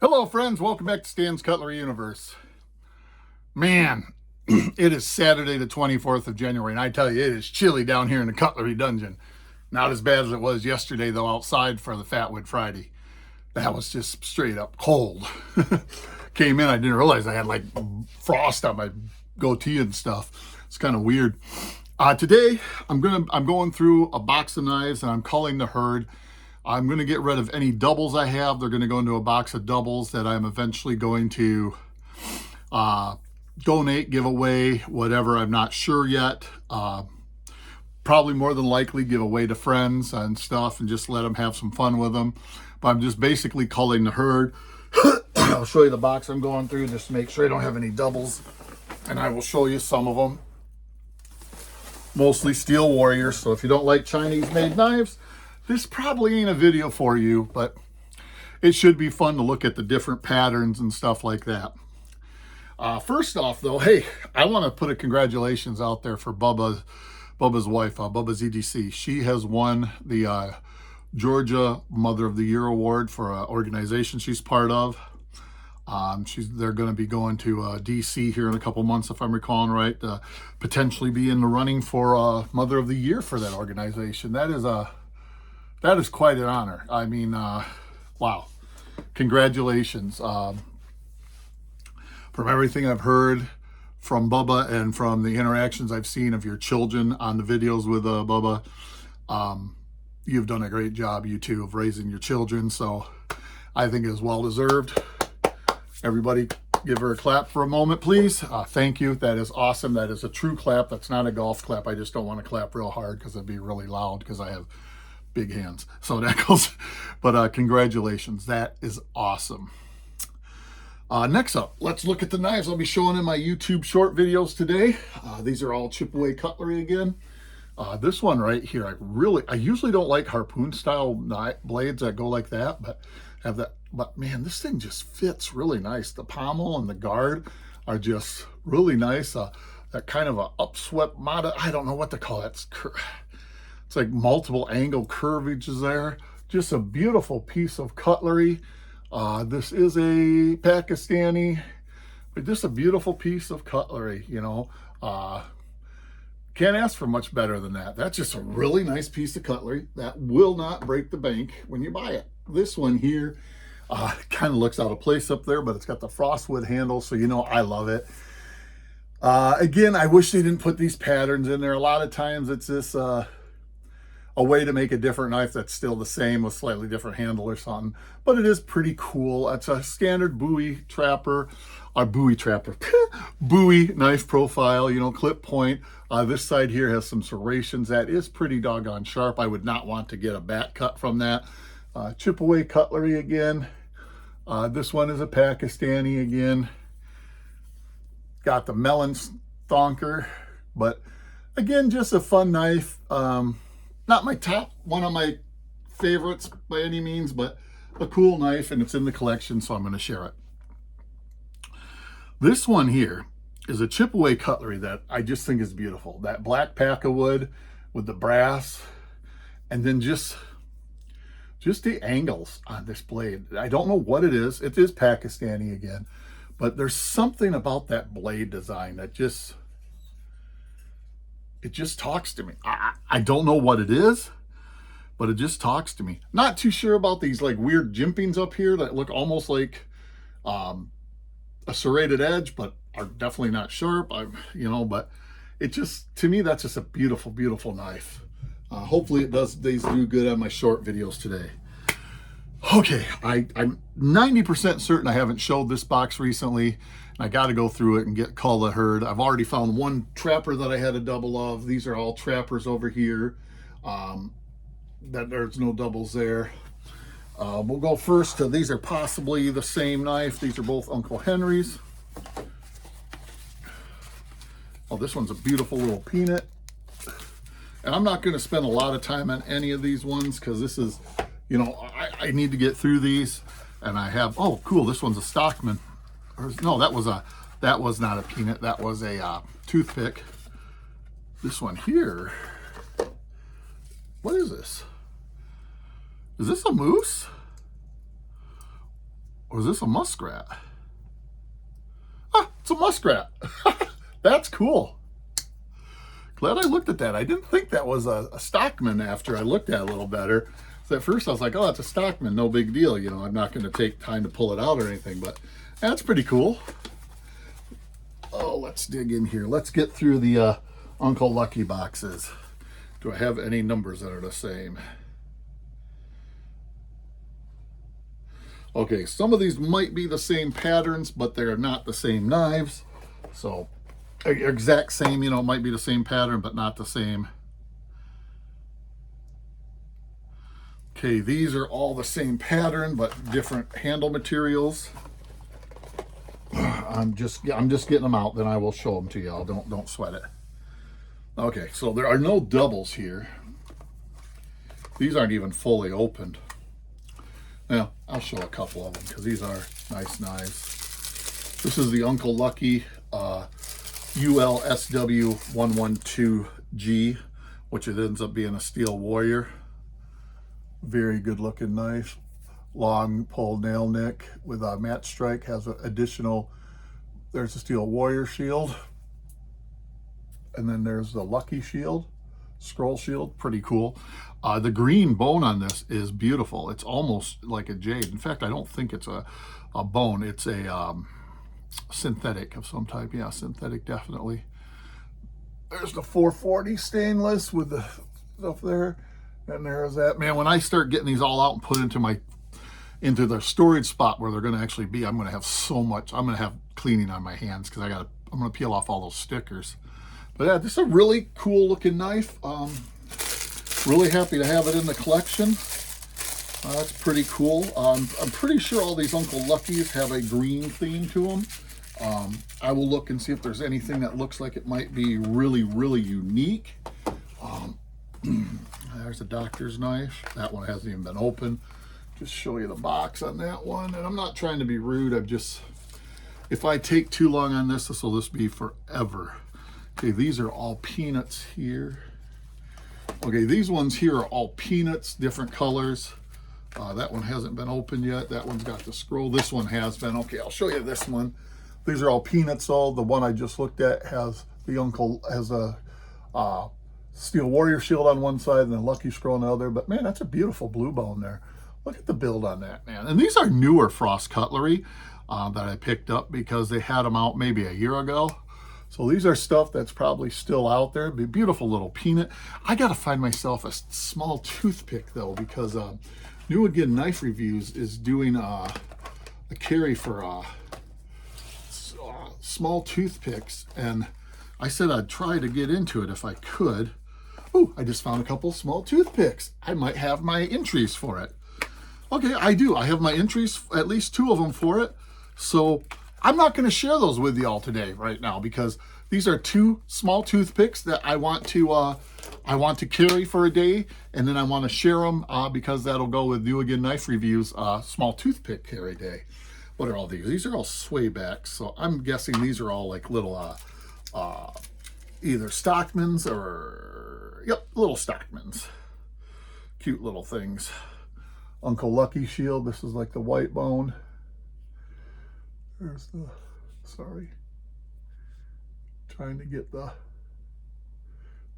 Hello friends, welcome back to Stan's Cutlery Universe. Man, it is Saturday the 24th of January, and I tell you, it is chilly down here in the Cutlery Dungeon. Not as bad as it was yesterday, though, outside for the Fatwood Friday. That was just straight up cold. Came in, I didn't realize I had like frost on my goatee and stuff. It's kind of weird. Today, I'm going through a box of knives, and I'm culling the herd. I'm going to get rid of any doubles I have. They're going to go into a box of doubles that I'm eventually going to donate, give away, whatever. I'm not sure yet. Probably more than likely give away to friends and stuff and just let them have some fun with them. But I'm just basically culling the herd. I'll show you the box I'm going through just to make sure I don't have any doubles. And I will show you some of them. Mostly Steel Warriors. So if you don't like Chinese made knives, this probably ain't a video for you, but it should be fun to look at the different patterns and stuff like that. First off, though, hey, I want to put a congratulations out there for Bubba's wife, Bubba's EDC. She has won the Georgia Mother of the Year Award for an organization she's part of. They're going to be going to DC here in a couple months, if I'm recalling right, potentially be in the running for Mother of the Year for that organization. That is quite an honor. I mean, wow. Congratulations. From everything I've heard from Bubba and from the interactions I've seen of your children on the videos with Bubba, you've done a great job, you two, of raising your children. So I think it's well deserved. Everybody give her a clap for a moment, please. Thank you. That is awesome. That is a true clap. That's not a golf clap. I just don't want to clap real hard because it'd be really loud because I have big hands. So that goes, but congratulations. That is awesome. Next up, let's look at the knives I'll be showing in my YouTube short videos today. These are all chip away cutlery again. This one right here, I usually don't like harpoon style blades that go like that, but man, this thing just fits really nice. The pommel and the guard are just really nice. That kind of a upswept model, I don't know what to call it. It's like multiple angle curvages there. Just a beautiful piece of cutlery. This is a Pakistani, but just a beautiful piece of cutlery, you know. Can't ask for much better than that. That's just a really nice piece of cutlery that will not break the bank when you buy it. This one here kind of looks out of place up there, but it's got the frostwood handle, so you know I love it. Again, I wish they didn't put these patterns in there. A lot of times it's this a way to make a different knife that's still the same with slightly different handle or something, but it is pretty cool. It's a standard Bowie knife profile, you know, clip point. This side here has some serrations. That is pretty doggone sharp. I would not want to get a back cut from that. Chip away cutlery again. This one is a Pakistani again. Got the melon stonker, but again, just a fun knife. Not my top, one of my favorites by any means, but a cool knife, and it's in the collection, so I'm going to share it. This one here is a chip away cutlery that I just think is beautiful. That black pack of wood with the brass, and then just the angles on this blade. I don't know what it is. It is Pakistani again, but there's something about that blade design that it just talks to me. I don't know what it is, but it just talks to me. Not too sure about these like weird jimpings up here that look almost like a serrated edge, but are definitely not sharp. You know, but it just, to me, that's just a beautiful, beautiful knife. Hopefully these do good on my short videos today. Okay, I'm 90% certain I haven't showed this box recently. I got to go through it and cull the herd. I've already found one trapper that I had a double of. These are all trappers over here. There's no doubles there. We'll go first to, these are possibly the same knife. These are both Uncle Henry's. Oh, this one's a beautiful little peanut. And I'm not going to spend a lot of time on any of these ones because this is, you know, I need to get through these. And I have, oh, cool, this one's a Stockman. No, that was not a peanut. That was a toothpick. This one here, what is this? Is this a moose? Or is this a muskrat? Ah, it's a muskrat. That's cool. Glad I looked at that. I didn't think that was a stockman after I looked at it a little better. So at first I was like, oh, it's a stockman, no big deal. You know, I'm not going to take time to pull it out or anything, but that's pretty cool. Oh, let's dig in here. Let's get through the Uncle Lucky boxes. Do I have any numbers that are the same? Okay, some of these might be the same patterns, but they're not the same knives. So, exact same, you know, it might be the same pattern, but not the same. Okay, these are all the same pattern, but different handle materials. I'm just getting them out, then I will show them to y'all. Don't sweat it. Okay, so there are no doubles here. These aren't even fully opened. Now, I'll show a couple of them because these are nice knives. This is the Uncle Lucky ULSW112G, which it ends up being a Steel Warrior. Very good looking knife. Long pull nail nick with a matte strike, has an additional, there's a Steel Warrior shield. And then there's the Lucky shield, scroll shield, pretty cool. The green bone on this is beautiful. It's almost like a jade. In fact, I don't think it's a bone. It's a synthetic of some type. Yeah, synthetic, definitely. There's the 440 stainless with the stuff there. And there's that. Man, when I start getting these all out and put into the storage spot where they're going to actually be, I'm going to have so much. I'm going to have cleaning on my hands because I'm going to peel off all those stickers. But yeah, this is a really cool looking knife. Really happy to have it in the collection. That's pretty cool. I'm pretty sure all these Uncle Luckies have a green theme to them. I will look and see if there's anything that looks like it might be really, really unique. There's a doctor's knife. That one hasn't even been opened. Just show you the box on that one. And I'm not trying to be rude. If I take too long on this will just be forever. Okay, these are all peanuts here. Okay, these ones here are all peanuts, different colors. That one hasn't been opened yet. That one's got the scroll. This one has been. Okay, I'll show you this one. These are all peanuts. All the one I just looked at has a Steel Warrior shield on one side and a Lucky scroll on the other. But man, that's a beautiful blue bone there. Look at the build on that, man. And these are newer Frost Cutlery that I picked up because they had them out maybe a year ago. So these are stuff that's probably still out there. Be a beautiful little peanut. I got to find myself a small toothpick though, because New Again Knife Reviews is doing a carry for small toothpicks, and I said I'd try to get into it if I could. Oh, I just found a couple small toothpicks. I might have my entries for it. Okay, I do. I have my entries, at least 2 of them for it. So I'm not going to share those with y'all today right now because these are 2 small toothpicks that I want to carry for a day, and then I want to share them because that'll go with New Again Knife Reviews small toothpick carry day. What are all these? These are all sway backs, so I'm guessing these are all like little either Stockmans or little Stockmans. Cute little things. Uncle Lucky shield. This is like the white bone. There's the, sorry, trying to get the,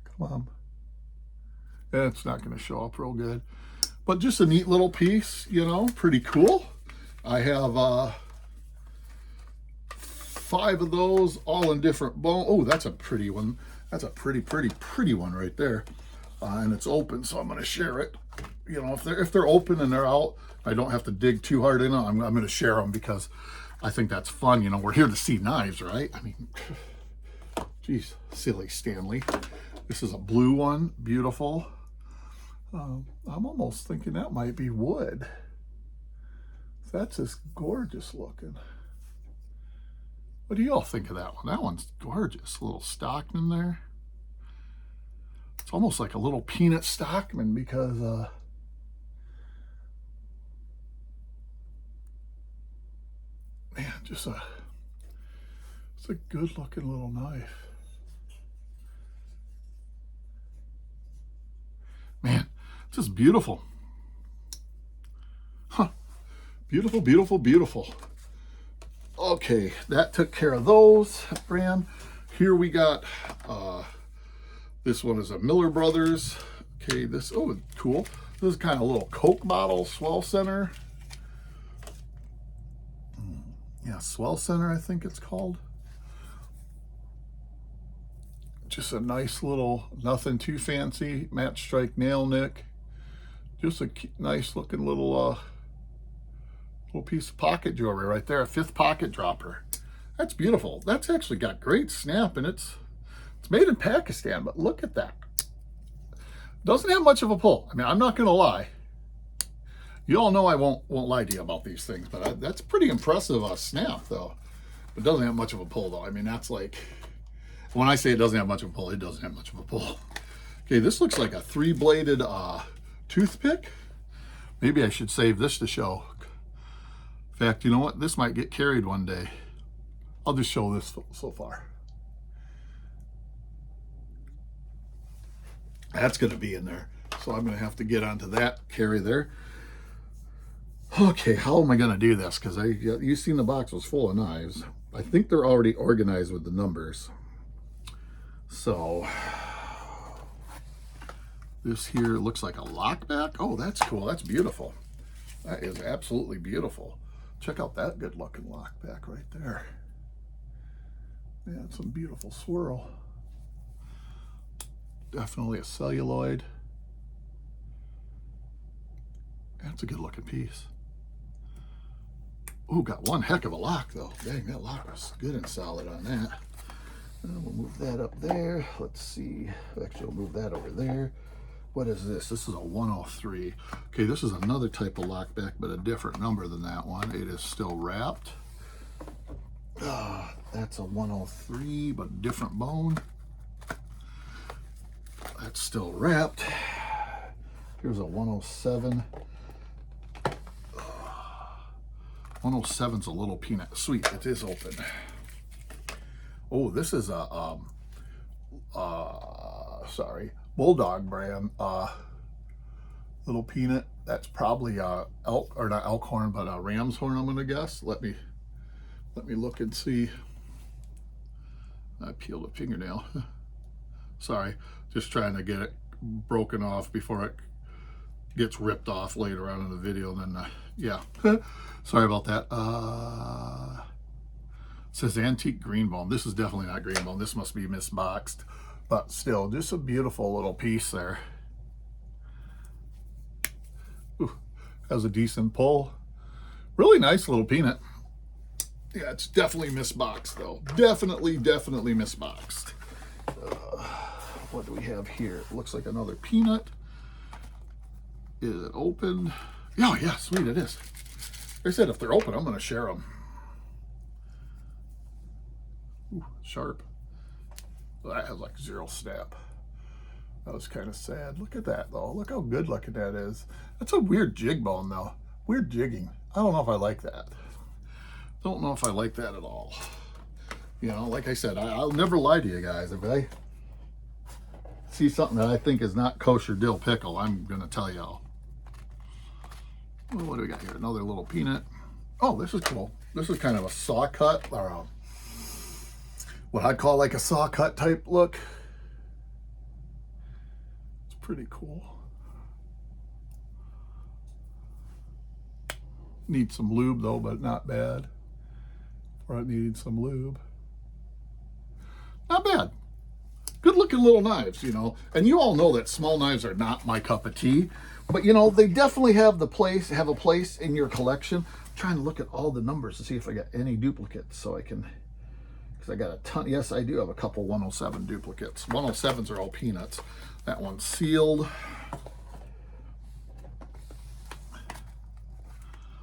come on. It's not going to show up real good, but just a neat little piece, you know, pretty cool. I have 5 of those, all in different bone. Oh, that's a pretty one. That's a pretty one right there. And it's open, so I'm going to share it. You know, if they're open and they're out, I don't have to dig too hard in them. I'm going to share them because I think that's fun. You know, we're here to see knives, right? I mean, geez, silly Stanley. This is a blue one, beautiful. I'm almost thinking that might be wood. That's just gorgeous looking. What do y'all think of that one? That one's gorgeous. A little Stockman there. It's almost like a little peanut Stockman because man, it's a good looking little knife. Man, it's just beautiful. Huh. Beautiful, beautiful, beautiful. Okay, that took care of those brand. Here we got, this one is a Miller Brothers. Okay, this, oh, cool. This is kind of a little Coke bottle, swell center. Yeah, swell center, I think it's called. Just a nice little, nothing too fancy, matte strike nail nick. Just a nice looking little piece of pocket jewelry right there, a 5th pocket dropper. That's beautiful. That's actually got great snap, and it's made in Pakistan, but look at that. Doesn't have much of a pull. I mean, I'm not gonna lie. You all know I won't lie to you about these things, but that's pretty impressive snap though. It doesn't have much of a pull though. I mean, that's like, when I say it doesn't have much of a pull, it doesn't have much of a pull. Okay, this looks like a 3-bladed toothpick. Maybe I should save this to show. In fact, you know what? This might get carried one day. I'll just show this so far. That's going to be in there. So I'm going to have to get onto that carry there. Okay, how am I going to do this? Because you've seen the box was full of knives. I think they're already organized with the numbers. So this here looks like a lockback. Oh, that's cool. That's beautiful. That is absolutely beautiful. Check out that good looking lockback right there. Yeah, some beautiful swirl. Definitely a celluloid. That's a good looking piece. Ooh, got one heck of a lock though. Dang, that lock was good and solid on that. We'll move that up there. Let's see. Actually, we'll move that over there. What is this? This is a 103. Okay, this is another type of lockback, but a different number than that one. It is still wrapped. That's a 103, but different bone. That's still wrapped. Here's a 107. 107's a little peanut. Sweet, it is open. Oh, this is a, Bulldog brand, little peanut. That's probably elk, or not elk horn, but a ram's horn, I'm gonna guess. Let me look and see. I peeled a fingernail. Sorry, just trying to get it broken off before it gets ripped off later on in the video. And then, yeah, sorry about that. It says antique green bone. This is definitely not green bone. This must be misboxed, but still, just a beautiful little piece there. Ooh, has a decent pull. Really nice little peanut. Yeah, it's definitely misboxed though. Definitely misboxed. What do we have here? It looks like another peanut. Is it open? Oh yeah, sweet, it is. Like I said, if they're open, I'm gonna share them. Ooh, sharp. Well, that has like 0 snap. That was kind of sad. Look at that though. Look how good looking that is. That's a weird jig bone though. Weird jigging. I don't know if I like that. Don't know if I like that at all. You know, like I said, I'll never lie to you guys. If I see something that I think is not kosher dill pickle, I'm gonna tell y'all. Well, what do we got here? Another little peanut. Oh, this is cool. This is kind of a saw cut, or what I'd call like a saw cut type look. It's pretty cool. Need some lube though, but not bad. Or I needed some lube. Not bad. Good looking little knives, you know. And you all know that small knives are not my cup of tea. But you know, they definitely have a place in your collection. I'm trying to look at all the numbers to see if I got any duplicates so I can, because I got a ton. Yes, I do have a couple 107 duplicates. 107s are all peanuts. That one's sealed.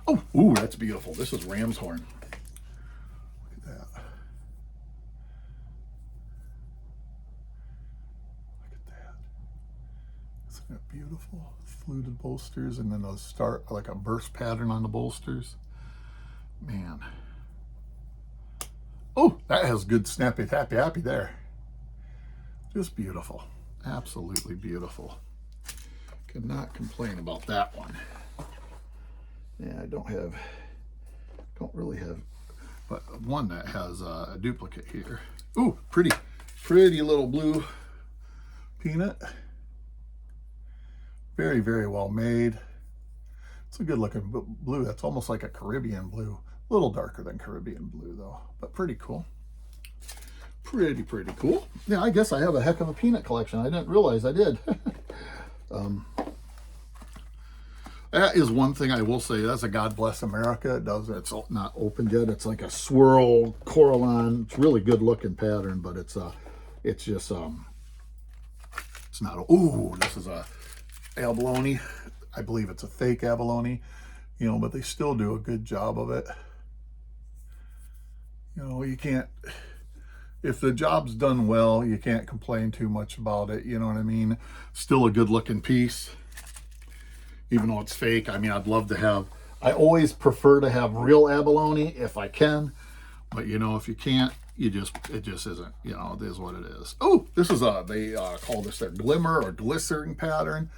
Oh, ooh, that's beautiful. This is ram's horn. Look at that. Look at that. Isn't that beautiful? Fluted bolsters, and then those start like a burst pattern on the bolsters. Man. Oh, that has good snappy tappy happy there. Just beautiful. Absolutely beautiful. Cannot complain about that one. Yeah, I don't have Don't really have, but one that has a duplicate here. Ooh, pretty little blue peanut. Very, very well made. It's a good looking blue. That's almost like a Caribbean blue. A little darker than Caribbean blue though, but pretty cool. Pretty cool. Yeah, I guess I have a heck of a peanut collection. I didn't realize I did. That is one thing I will say. That's a God Bless America. It's not opened yet. It's like a swirl Coraline. It's really good looking pattern, but it's just it's not. Ooh, this is a abalone. I believe it's a fake abalone, you know, but they still do a good job of it. You know, you can't, if the job's done well, you can't complain too much about it. You know what I mean? Still a good looking piece, even though it's fake. I mean, I'd love to have, I always prefer to have real abalone if I can, but you know, if you can't, it just isn't, you know, it is what it is. Oh, this is they call this their glimmer or glycerin pattern.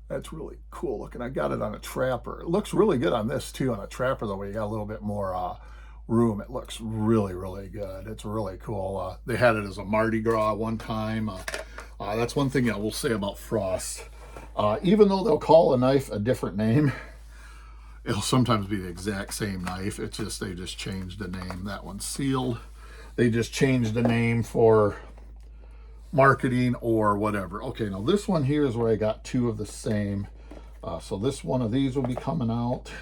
That's really cool looking. I got it on a trapper. It looks really good on this too, on a trapper though, where you got a little bit more room. It looks really, really good. It's really cool. They had it as a Mardi Gras one time. That's one thing I will say about Frost. Even though they'll call a knife a different name, it'll sometimes be the exact same knife. It's just, they just changed the name. That one's sealed. They just changed the name for marketing or whatever. Okay, now this one here is where I got two of the same. So this one of these will be coming out.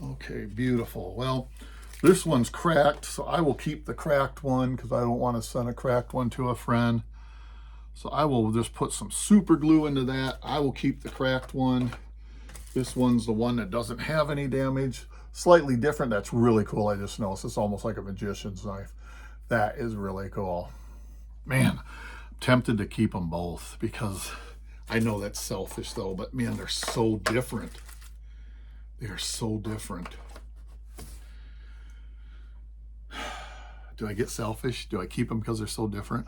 Okay, beautiful. Well, this one's cracked, so I will keep the cracked one because I don't want to send a cracked one to a friend. So I will just put some super glue into that. I will keep the cracked one. This one's the one that doesn't have any damage. Slightly different. That's really cool. I just noticed it's almost like a magician's knife. That is really cool. Man, I'm tempted to keep them both because I know that's selfish though, but man, they're so different. They are so different. Do I get selfish? Do I keep them because they're so different?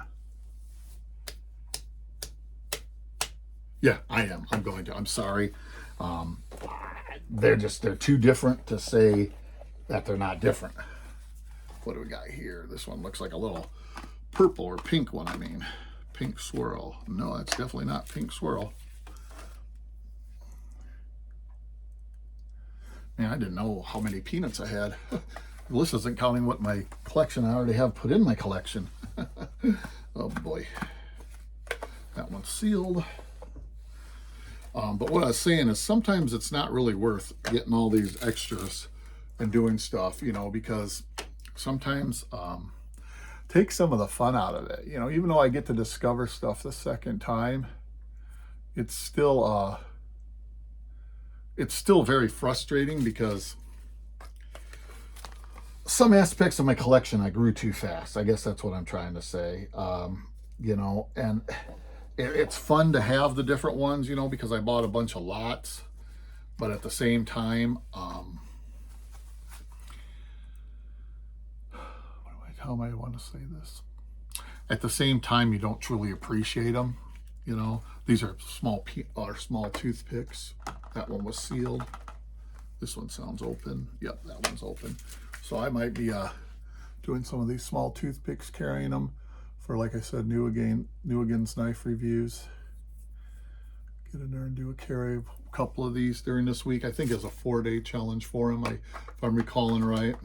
Yeah, I am. I'm going to. I'm sorry. They're too different to say that they're not different. What do we got here? This one looks like a little purple or pink one, I mean. Pink swirl. No, that's definitely not pink swirl. Man, I didn't know how many peanuts I had. This isn't counting what my collection I already have put in my collection. Oh boy. That one's sealed. But what I was saying is sometimes it's not really worth getting all these extras and doing stuff, you know, because sometimes take some of the fun out of it. You know, even though I get to discover stuff the second time, it's still very frustrating because some aspects of my collection I grew too fast. I guess that's what I'm trying to say. You know, and it's fun to have the different ones, you know, because I bought a bunch of lots, but at the same time, how am I want to say this? At the same time, you don't truly appreciate them. You know, these are small toothpicks. That one was sealed. This one sounds open. Yep, that one's open. So I might be doing some of these small toothpicks, carrying them for, like I said, New-Again's knife reviews. Get in there and do a carry of a couple of these during this week. I think it's a 4-day challenge for him, if I'm recalling right.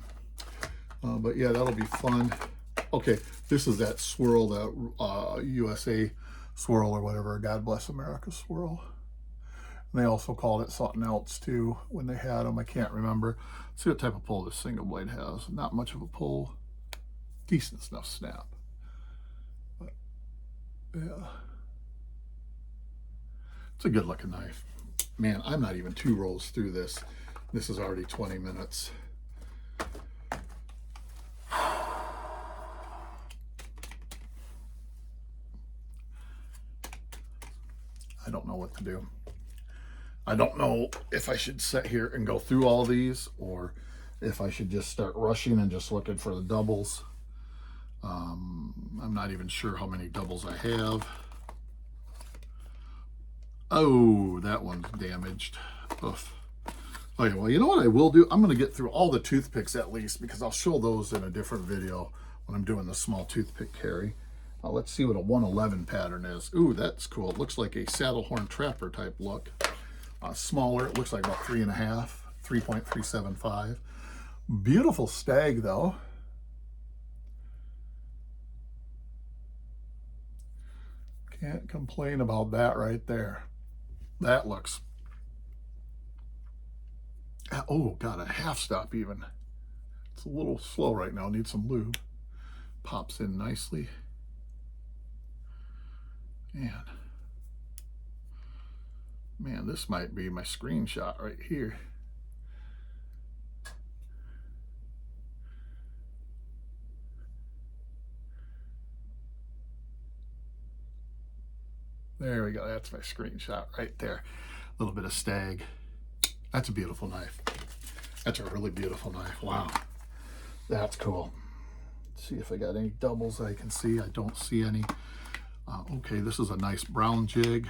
But yeah, that'll be fun. Okay, this is that swirl, that USA swirl or whatever, God Bless America swirl. And they also called it something else too when they had them. I can't remember. Let's see what type of pull this single blade has. Not much of a pull. Decent enough snap. But yeah. It's a good looking knife. Man, I'm not even 2 rolls through this. This is already 20 minutes. I don't know what to do. I don't know if I should sit here and go through all these or if I should just start rushing and just looking for the doubles. I'm not even sure how many doubles I have. Oh, that one's damaged. Oof. Okay, well, you know what I will do? I'm going to get through all the toothpicks at least, because I'll show those in a different video when I'm doing the small toothpick carry. Let's see what a 111 pattern is. Ooh, that's cool. It looks like a saddle horn trapper type look. Smaller, it looks like about 3.5, 3.375. Beautiful stag though. Can't complain about that right there. That looks, oh, got a half stop even. It's a little slow right now, needs some lube. Pops in nicely. Man, this might be my screenshot right here. There we go, that's my screenshot right there. A little bit of stag. That's a beautiful knife. That's a really beautiful knife. Wow, that's cool. Let's see if I got any doubles I can see. I don't see any. Okay, this is a nice brown jig.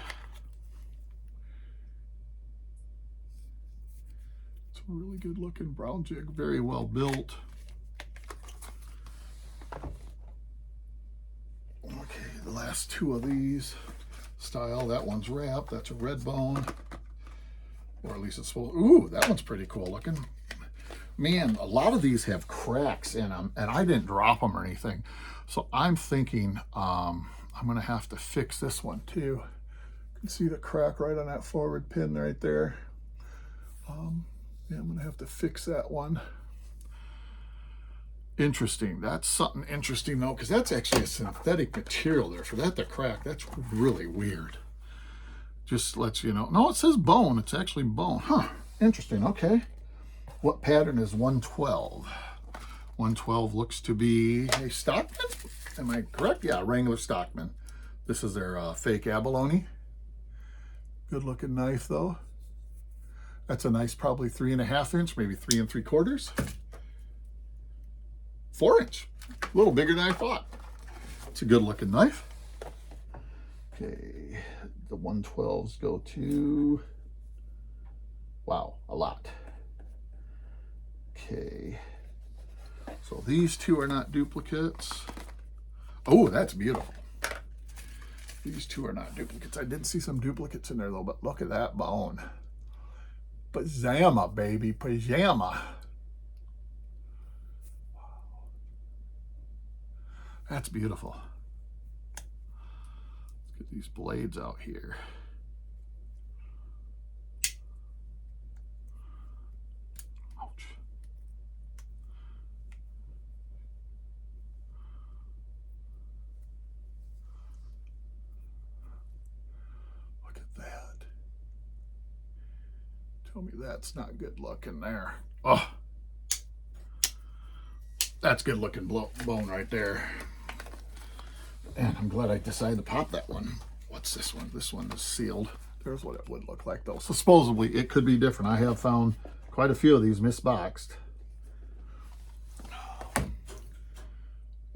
It's a really good looking brown jig, very well built. Okay, the last two of these style, that one's wrapped, that's a red bone, or at least it's full. Ooh, that one's pretty cool looking. Man, a lot of these have cracks in them, and I didn't drop them or anything. So I'm thinking I'm gonna have to fix this one too. You can see the crack right on that forward pin right there. Yeah, I'm gonna have to fix that one. Interesting. That's something interesting though, because that's actually a synthetic material there. For that to crack, that's really weird. Just lets you know. No, it says bone. It's actually bone. Huh. Interesting. Okay. What pattern is 112? 112 looks to be a Stockman. Am I correct? Yeah, Wrangler Stockman. This is their fake abalone. Good looking knife though. That's a nice, probably 3.5 inch, maybe 3 3/4. 4 inch, a little bigger than I thought. It's a good looking knife. Okay, the 112s go to, wow, a lot. Okay, so these two are not duplicates. Oh, that's beautiful. These two are not duplicates. I did see some duplicates in there though, but look at that bone. Pajama, baby, pajama. That's beautiful. Let's get these blades out here. Ouch. Look at that. Tell me that's not good looking there. Oh, that's good looking bone right there. And I'm glad I decided to pop that one. What's this one? This one is sealed. There's what it would look like though. So supposedly it could be different. I have found quite a few of these misboxed.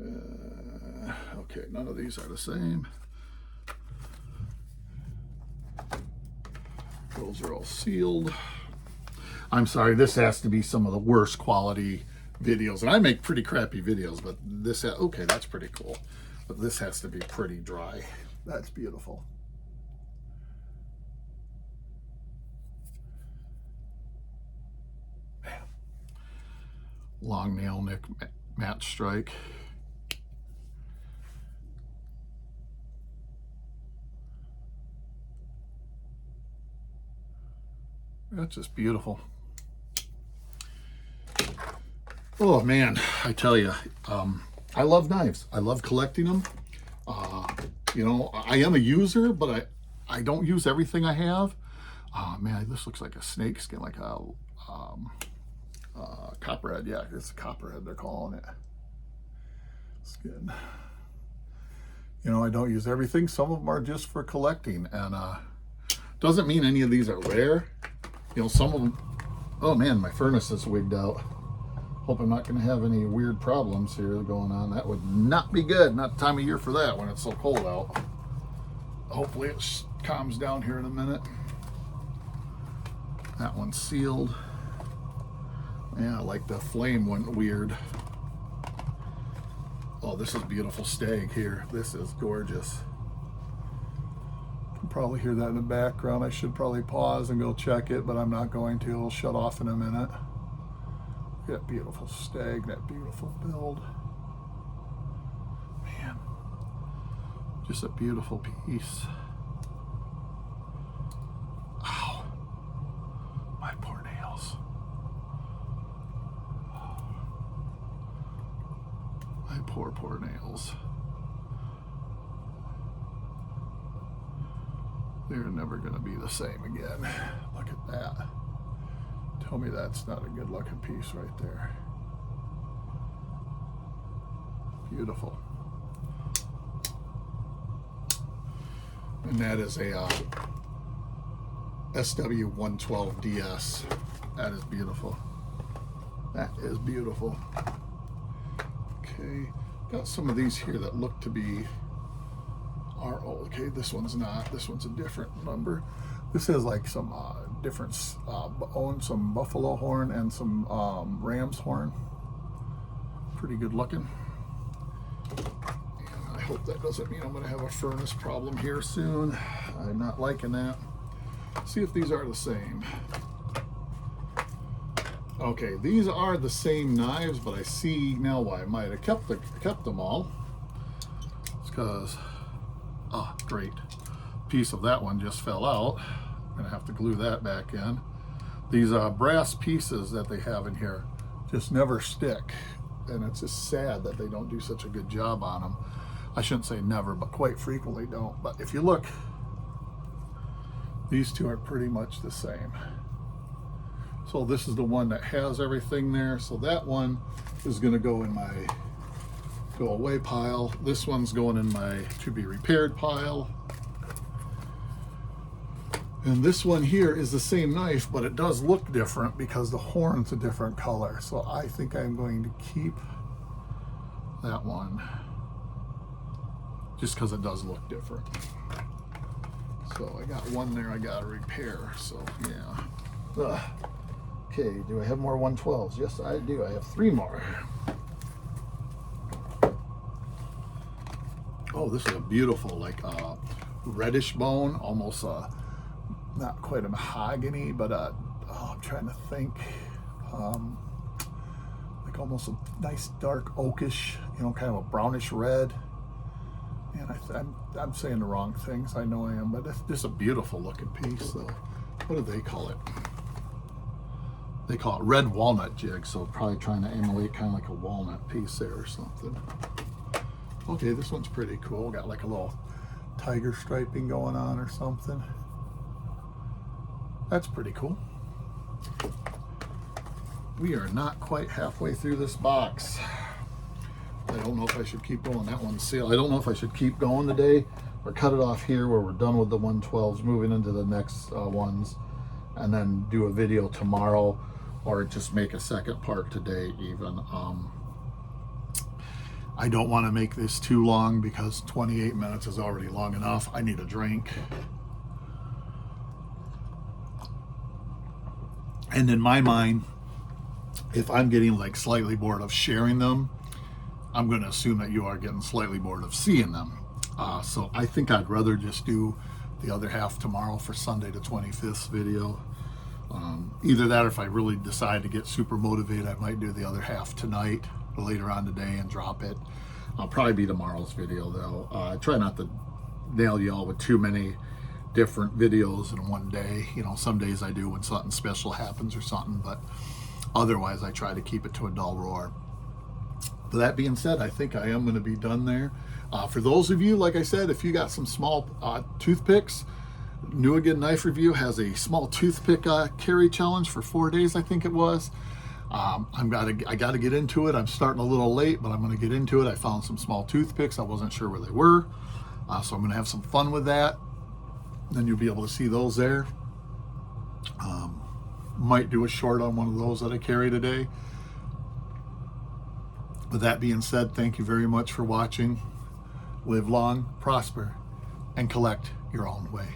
Okay, none of these are the same. Those are all sealed. I'm sorry, this has to be some of the worst quality videos. And I make pretty crappy videos, but this, okay, that's pretty cool. But this has to be pretty dry. That's beautiful. Man. Long nail nick matte strike. That's just beautiful. Oh man, I tell you, I love knives. I love collecting them. You know, I am a user, but I don't use everything I have. Man, this looks like a snake skin, like a copperhead. Yeah, it's a copperhead they're calling it. Skin. You know, I don't use everything. Some of them are just for collecting, and doesn't mean any of these are rare. You know, some of them. Oh man, my furnace is wigged out. Hope I'm not going to have any weird problems here going on. That would not be good. Not the time of year for that when it's so cold out. Hopefully it calms down here in a minute. That one's sealed. Yeah, like the flame went weird. Oh, this is beautiful stag here. This is gorgeous. You can probably hear that in the background. I should probably pause and go check it, but I'm not going to. It'll shut off in a minute. That beautiful stag, that beautiful build. Man, just a beautiful piece. Ow, my poor nails. My poor nails. They're never gonna be the same again. Look at that. Tell me that's not a good looking piece right there. Beautiful. And that is a SW112DS. That is beautiful. That is beautiful. Okay, got some of these here that look to be okay, this one's not. This one's a different number. This has like some different some buffalo horn and some ram's horn. Pretty good looking. And I hope that doesn't mean I'm going to have a furnace problem here soon. I'm not liking that. See if these are the same. Okay, these are the same knives, but I see now why I might have kept them all. It's because, oh, great. Piece of that one just fell out. I'm gonna have to glue that back in. These brass pieces that they have in here just never stick, and it's just sad that they don't do such a good job on them. I shouldn't say never, but quite frequently don't. But if you look, these two are pretty much the same. So this is the one that has everything there. So that one is gonna go in my go away pile. This one's going in my to be repaired pile. And this one here is the same knife, but it does look different because the horn's a different color. So I think I'm going to keep that one just because it does look different. So I got one there I got to repair. So yeah. Ugh. Okay, do I have more 112s? Yes, I do. I have 3 more. Oh, this is a beautiful, like reddish bone, almost not quite a mahogany, but oh, I'm trying to think, like almost a nice dark oakish, you know, kind of a brownish red. And I'm saying the wrong things. I know I am, but it's just a beautiful looking piece. So, what do they call it? They call it red walnut jig, so probably trying to emulate kind of like a walnut piece there or something. Okay, this one's pretty cool. Got like a little tiger striping going on or something. That's pretty cool. We are not quite halfway through this box. I don't know if I should keep going. That one's sealed. I don't know if I should keep going today or cut it off here where we're done with the 112s, moving into the next ones, and then do a video tomorrow, or just make a second part today even. I don't want to make this too long because 28 minutes is already long enough. I need a drink. And in my mind, if I'm getting like slightly bored of sharing them, I'm going to assume that you are getting slightly bored of seeing them. So I think I'd rather just do the other half tomorrow for Sunday the 25th video. Either that, or if I really decide to get super motivated, I might do the other half tonight or later on today and drop it. I'll probably be tomorrow's video though. I try not to nail you all with too many different videos in one day. You know, some days I do when something special happens or something, but otherwise I try to keep it to a dull roar. But that being said, I think I am going to be done there. For those of you, like I said, if you got some small toothpicks, New Again Knife Review has a small toothpick carry challenge for 4 days, I think it was. I got to get into it. I'm starting a little late, but I'm going to get into it. I found some small toothpicks. I wasn't sure where they were, so I'm going to have some fun with that. Then you'll be able to see those there. Might do a short on one of those that I carry today. With that being said, thank you very much for watching. Live long, prosper, and collect your own way.